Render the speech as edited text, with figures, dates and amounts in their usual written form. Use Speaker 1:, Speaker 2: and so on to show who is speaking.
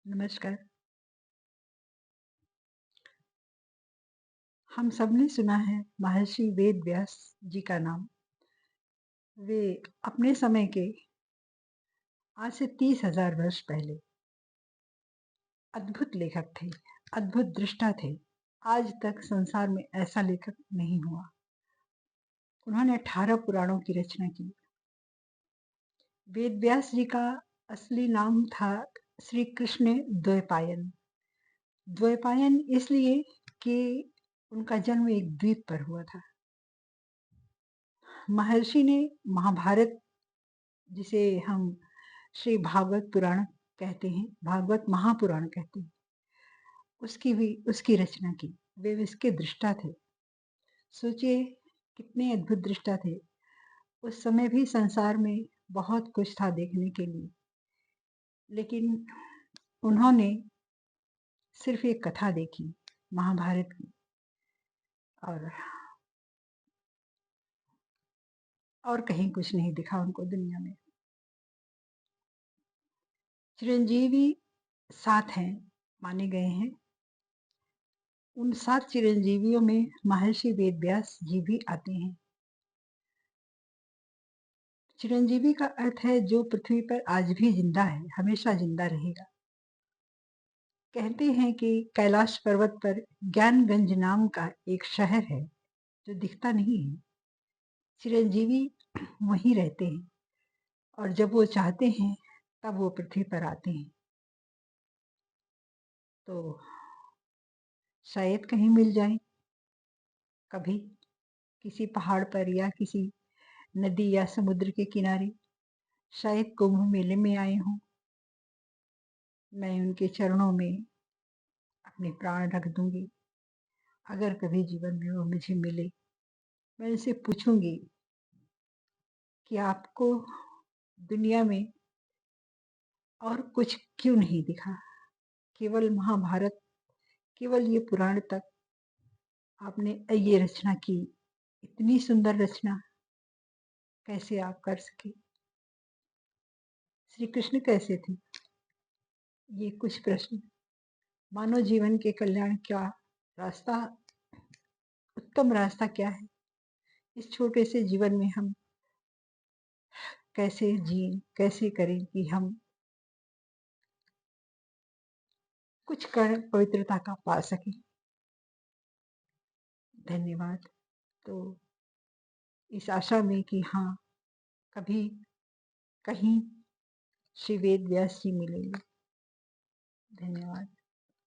Speaker 1: नमस्कार। हम सबने सुना है महर्षि वेद व्यास जी का नाम। वे अपने समय के आज से 30,000 वर्ष पहले अद्भुत लेखक थे, अद्भुत दृष्टा थे। आज तक संसार में ऐसा लेखक नहीं हुआ। उन्होंने 18 पुराणों की रचना की। वेद व्यास जी का असली नाम था श्री कृष्ण द्वैपायन। द्वैपायन इसलिए कि उनका जन्म एक द्वीप पर हुआ था। महर्षि ने महाभारत, जिसे हम श्री भागवत पुराण कहते हैं, भागवत महापुराण कहते हैं, उसकी रचना की। वे इसके दृष्टा थे। सोचिए कितने अद्भुत दृष्टा थे। उस समय भी संसार में बहुत कुछ था देखने के लिए, लेकिन उन्होंने सिर्फ एक कथा देखी, महाभारत की, और कहीं कुछ नहीं दिखा उनको दुनिया में। चिरंजीवी 7 हैं, माने गए हैं। उन 7 चिरंजीवियों में महर्षि वेद व्यास जी भी आते हैं। चिरंजीवी का अर्थ है जो पृथ्वी पर आज भी जिंदा है, हमेशा जिंदा रहेगा। कहते हैं कि कैलाश पर्वत पर ज्ञानगंज नाम का एक शहर है जो दिखता नहीं है। चिरंजीवी वहीं रहते हैं और जब वो चाहते हैं तब वो पृथ्वी पर आते हैं। तो शायद कहीं मिल जाए, कभी किसी पहाड़ पर या किसी नदी या समुद्र के किनारे, शायद कुंभ मेले में आए हों। मैं उनके चरणों में अपने प्राण रख दूंगी। अगर कभी जीवन में वो मुझे मिले, मैं उनसे पूछूंगी कि आपको दुनिया में और कुछ क्यों नहीं दिखा। केवल महाभारत, केवल ये पुराण तक आपने ये रचना की। इतनी सुंदर रचना कैसे आप कर सके? श्री कृष्ण कैसे थे? ये कुछ प्रश्न। मानव जीवन के कल्याण का रास्ता, उत्तम रास्ता क्या है? इस छोटे से जीवन में हम कैसे जिए, कैसे करें कि हम कुछ कर पवित्रता का पा सके। धन्यवाद। तो इस आशा में कि हाँ, कभी कहीं श्री वेद व्यास जी मिलेंगे। धन्यवाद।